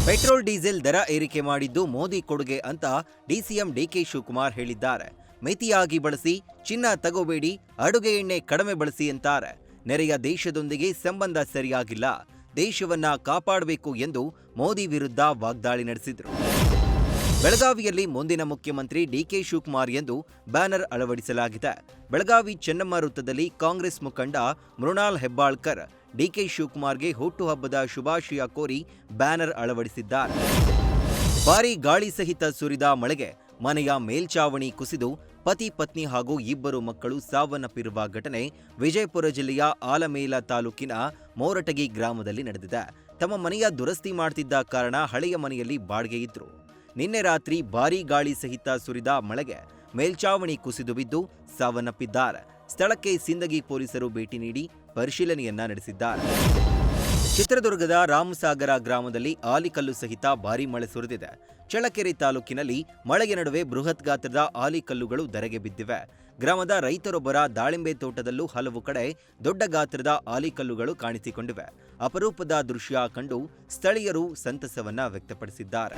Petrol diesel ದರ ಏರಿಕೆ ಮಾಡಿದ್ದು ಮೋದಿ ಕೊಡುಗೆ ಅಂತ ಡಿಸಿಎಂ ಡಿಕೆ ಶಿವಕುಮಾರ್ ಹೇಳಿದ್ದಾರೆ. ಮಿತಿಯಾಗಿ ಬಳಸಿ, ಚಿನ್ನ ತಗೋಬೇಡಿ, ಅಡುಗೆ ಎಣ್ಣೆ ಕಡಿಮೆ ಬಳಸಿ ಅಂತಾರೆ. ನೆರೆಯ ದೇಶದೊಂದಿಗೆ ಸಂಬಂಧ ಸರಿಯಾಗಿಲ್ಲ, ದೇಶವನ್ನ ಕಾಪಾಡಬೇಕು ಎಂದು ಮೋದಿ ವಿರುದ್ಧ ವಾಗ್ದಾಳಿ ನಡೆಸಿದರು. ಬೆಳಗಾವಿಯಲ್ಲಿ ಮುಂದಿನ ಮುಖ್ಯಮಂತ್ರಿ ಡಿಕೆ ಶಿವಕುಮಾರ್ ಎಂದು ಬ್ಯಾನರ್ ಅಳವಡಿಸಲಾಗಿದೆ. ಬೆಳಗಾವಿ ಚೆನ್ನಮ್ಮ ವೃತ್ತದಲ್ಲಿ ಕಾಂಗ್ರೆಸ್ ಮುಖಂಡ ಮೃಣಾಲ್ ಹೆಬ್ಬಾಳ್ಕರ್ ಡಿಕೆ ಶಿವಕುಮಾರ್ಗೆ ಹುಟ್ಟುಹಬ್ಬದ ಶುಭಾಶಯ ಕೋರಿ ಬ್ಯಾನರ್ ಅಳವಡಿಸಿದ್ದಾರೆ. ಭಾರೀ ಗಾಳಿ ಸಹಿತ ಸುರಿದ ಮಳೆಗೆ ಮನೆಯ ಮೇಲ್ಚಾವಣಿ ಕುಸಿದು ಪತಿ ಪತ್ನಿ ಹಾಗೂ ಇಬ್ಬರು ಮಕ್ಕಳು ಸಾವನ್ನಪ್ಪಿರುವ ಘಟನೆ ವಿಜಯಪುರ ಜಿಲ್ಲೆಯ ಆಲಮೇಲ ತಾಲೂಕಿನ ಮೋರಟಗಿ ಗ್ರಾಮದಲ್ಲಿ ನಡೆದಿದೆ. ತಮ್ಮ ಮನೆಯ ದುರಸ್ತಿ ಮಾಡ್ತಿದ್ದ ಕಾರಣ ಹಳೆಯ ಮನೆಯಲ್ಲಿ ಬಾಡಿಗೆ ಇದ್ರು. ನಿನ್ನೆ ರಾತ್ರಿ ಭಾರೀ ಗಾಳಿ ಸಹಿತ ಸುರಿದ ಮಳೆಗೆ ಮೇಲ್ಚಾವಣಿ ಕುಸಿದು ಬಿದ್ದು ಸಾವನ್ನಪ್ಪಿದ್ದಾರೆ. ಸ್ಥಳಕ್ಕೆ ಸಿಂದಗಿ ಪೊಲೀಸರು ಭೇಟಿ ನೀಡಿ ಪರಿಶೀಲನೆಯನ್ನ ನಡೆಸಿದ್ದಾರೆ. ಚಿತ್ರದುರ್ಗದ ರಾಮಸಾಗರ ಗ್ರಾಮದಲ್ಲಿ ಆಲಿಕಲ್ಲು ಸಹಿತ ಭಾರೀ ಮಳೆ ಸುರಿದಿದೆ. ಚಳ್ಳಕೆರೆ ತಾಲೂಕಿನಲ್ಲಿ ಮಳೆಯ ನಡುವೆ ಬೃಹತ್ ಗಾತ್ರದ ಆಲಿಕಲ್ಲುಗಳು ಧರೆಗೆ ಬಿದ್ದಿವೆ. ಗ್ರಾಮದ ರೈತರೊಬ್ಬರ ದಾಳಿಂಬೆ ತೋಟದಲ್ಲೂ ಹಲವು ಕಡೆ ದೊಡ್ಡ ಗಾತ್ರದ ಆಲಿಕಲ್ಲುಗಳು ಕಾಣಿಸಿಕೊಂಡಿವೆ. ಅಪರೂಪದ ದೃಶ್ಯ ಕಂಡು ಸ್ಥಳೀಯರು ಸಂತಸವನ್ನ ವ್ಯಕ್ತಪಡಿಸಿದ್ದಾರೆ.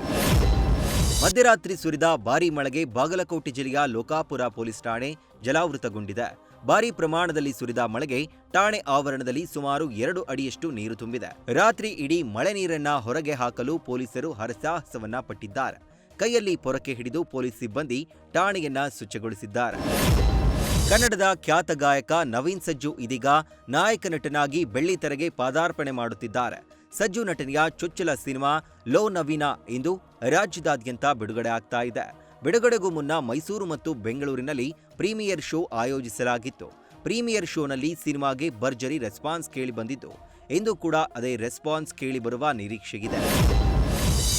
ಮಧ್ಯರಾತ್ರಿ ಸುರಿದ ಭಾರೀ ಮಳೆಗೆ ಬಾಗಲಕೋಟೆ ಜಿಲ್ಲೆಯ ಲೋಕಾಪುರ ಪೊಲೀಸ್ ಠಾಣೆ ಜಲಾವೃತಗೊಂಡಿದೆ. ಭಾರೀ ಪ್ರಮಾಣದಲ್ಲಿ ಸುರಿದ ಮಳೆಗೆ ಠಾಣೆ ಆವರಣದಲ್ಲಿ ಸುಮಾರು 2 ಅಡಿಯಷ್ಟು ನೀರು ತುಂಬಿದೆ. ರಾತ್ರಿ ಇಡೀ ಮಳೆ ನೀರನ್ನ ಹೊರಗೆ ಹಾಕಲು ಪೊಲೀಸರು ಹರಸಾಹಸವನ್ನ ಪಟ್ಟಿದ್ದಾರೆ. ಕೈಯಲ್ಲಿ ಪೊರಕೆ ಹಿಡಿದು ಪೊಲೀಸ್ ಸಿಬ್ಬಂದಿ ಠಾಣೆಯನ್ನ ಸ್ವಚ್ಛಗೊಳಿಸಿದ್ದಾರೆ. ಕನ್ನಡದ ಖ್ಯಾತ ಗಾಯಕ ನವೀನ್ ಸಜ್ಜು ಇದೀಗ ನಾಯಕ ನಟನಾಗಿ ಬೆಳ್ಳಿತೆರೆಗೆ ಪಾದಾರ್ಪಣೆ ಮಾಡುತ್ತಿದ್ದಾರೆ. ಸಜ್ಜು ನಟನೆಯ ಚೊಚ್ಚಲ ಸಿನಿಮಾ ಲೋ ನವೀನ ಇಂದು ರಾಜ್ಯದಾದ್ಯಂತ ಬಿಡುಗಡೆ ಆಗ್ತಾ ಇದೆ. ಬಿಡುಗಡೆಗೂ ಮುನ್ನ ಮೈಸೂರು ಮತ್ತು ಬೆಂಗಳೂರಿನಲ್ಲಿ ಪ್ರೀಮಿಯರ್ ಶೋ ಆಯೋಜಿಸಲಾಗಿತ್ತು. ಪ್ರೀಮಿಯರ್ ಶೋನಲ್ಲಿ ಸಿನಿಮಾಗೆ ಭರ್ಜರಿ ರೆಸ್ಪಾನ್ಸ್ ಕೇಳಿ ಬಂದಿದ್ದು, ಇಂದು ಕೂಡ ಅದೇ ರೆಸ್ಪಾನ್ಸ್ ಕೇಳಿ ಬರುವ ನಿರೀಕ್ಷೆಗಿದೆ.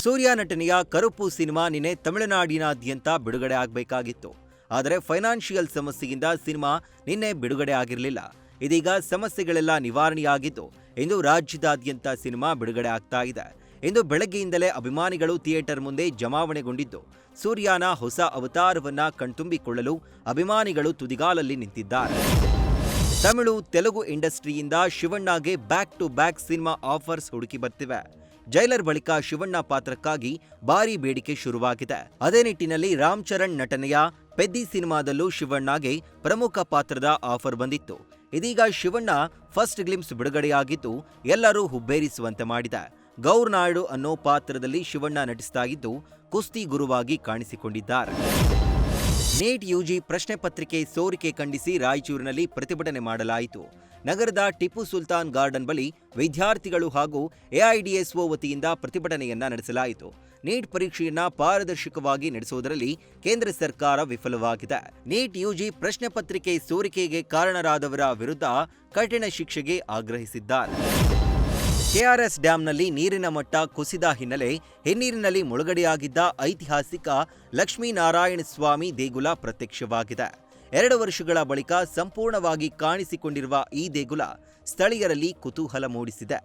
ಸೂರ್ಯ ನಟನೆಯ ಕರುಪ್ಪು ಸಿನಿಮಾ ನಿನ್ನೆ ತಮಿಳುನಾಡಿನಾದ್ಯಂತ ಬಿಡುಗಡೆ ಆಗಬೇಕಾಗಿತ್ತು. ಆದರೆ ಫೈನಾನ್ಷಿಯಲ್ ಸಮಸ್ಯೆಯಿಂದ ಸಿನಿಮಾ ನಿನ್ನೆ ಬಿಡುಗಡೆ ಆಗಿರಲಿಲ್ಲ. ಇದೀಗ ಸಮಸ್ಯೆಗಳೆಲ್ಲ ನಿವಾರಣೆಯಾಗಿದ್ದು ಇಂದು ರಾಜ್ಯದಾದ್ಯಂತ ಸಿನಿಮಾ ಬಿಡುಗಡೆ ಆಗ್ತಾ ಇದೆ. ಇಂದು ಬೆಳಗ್ಗೆಯಿಂದಲೇ ಅಭಿಮಾನಿಗಳು ಥಿಯೇಟರ್ ಮುಂದೆ ಜಮಾವಣೆಗೊಂಡಿದ್ದು, ಸೂರ್ಯನ ಹೊಸ ಅವತಾರವನ್ನ ಕಣ್ತುಂಬಿಕೊಳ್ಳಲು ಅಭಿಮಾನಿಗಳು ತುದಿಗಾಲಲ್ಲಿ ನಿಂತಿದ್ದಾರೆ. ತಮಿಳು ತೆಲುಗು ಇಂಡಸ್ಟ್ರಿಯಿಂದ ಶಿವಣ್ಣಗೆ back to back cinema offers ಹುಡುಕಿ ಬರ್ತಿವೆ. ಜೈಲರ್ ಬಳಿಕ ಶಿವಣ್ಣ ಪಾತ್ರಕ್ಕಾಗಿ ಭಾರೀ ಬೇಡಿಕೆ ಶುರುವಾಗಿದೆ. ಅದೇ ನಿಟ್ಟಿನಲ್ಲಿ ರಾಮ್ ಚರಣ್ ನಟನೆಯ ಪೆದ್ದಿ ಸಿನಿಮಾದಲ್ಲೂ ಶಿವಣ್ಣಗೆ ಪ್ರಮುಖ ಪಾತ್ರದ ಆಫರ್ ಬಂದಿತ್ತು. ಇದೀಗ ಶಿವಣ್ಣ ಫಸ್ಟ್ ಗ್ಲಿಂಪ್ಸ್ ಬಿಡುಗಡೆಯಾಗಿದ್ದು ಎಲ್ಲರೂ ಹುಬ್ಬೇರಿಸುವಂತೆ ಮಾಡಿದೆ. ಗೌರ್ ನಾಯ್ಡು ಅನ್ನೋ ಪಾತ್ರದಲ್ಲಿ ಶಿವಣ್ಣ ನಟಿಸ್ತಾ ಕುಸ್ತಿ ಗುರುವಾಗಿ ಕಾಣಿಸಿಕೊಂಡಿದ್ದಾರೆ. ನೀಟ್ ಯುಜಿ ಪ್ರಶ್ನೆ ಪತ್ರಿಕೆ ಸೋರಿಕೆ ಖಂಡಿಸಿ ರಾಯಚೂರಿನಲ್ಲಿ ಪ್ರತಿಭಟನೆ ಮಾಡಲಾಯಿತು. ನಗರದ ಟಿಪ್ಪು ಸುಲ್ತಾನ್ ಗಾರ್ಡನ್ ಬಳಿ ವಿದ್ಯಾರ್ಥಿಗಳು ಹಾಗೂ ಎಐಡಿಎಸ್ಒ ವತಿಯಿಂದ ಪ್ರತಿಭಟನೆಯನ್ನ ನಡೆಸಲಾಯಿತು. ನೀಟ್ ಪರೀಕ್ಷೆಯನ್ನ ಪಾರದರ್ಶಕವಾಗಿ ನಡೆಸುವುದರಲ್ಲಿ ಕೇಂದ್ರ ಸರ್ಕಾರ ವಿಫಲವಾಗಿದೆ. ನೀಟ್ ಯುಜಿ ಪ್ರಶ್ನೆ ಪತ್ರಿಕೆ ಸೋರಿಕೆಗೆ ಕಾರಣರಾದವರ ವಿರುದ್ಧ ಕಠಿಣ ಶಿಕ್ಷೆಗೆ ಆಗ್ರಹಿಸಿದ್ದಾರೆ. ಕೆಆರ್ಎಸ್ ಡ್ಯಾಂನಲ್ಲಿ ನೀರಿನ ಮಟ್ಟ ಕುಸಿದ ಹಿನ್ನೆಲೆ ಹಿನ್ನೀರಿನಲ್ಲಿ ಮುಳುಗಡೆಯಾಗಿದ್ದ ಐತಿಹಾಸಿಕ ಲಕ್ಷ್ಮೀನಾರಾಯಣ ಸ್ವಾಮಿ ದೇಗುಲ ಪ್ರತ್ಯಕ್ಷವಾಗಿದೆ. 2 ವರ್ಷಗಳ ಬಳಿಕ ಸಂಪೂರ್ಣವಾಗಿ ಕಾಣಿಸಿಕೊಂಡಿರುವ ಈ ದೇಗುಲ ಸ್ಥಳೀಯರಲ್ಲಿ ಕುತೂಹಲ ಮೂಡಿಸಿದೆ.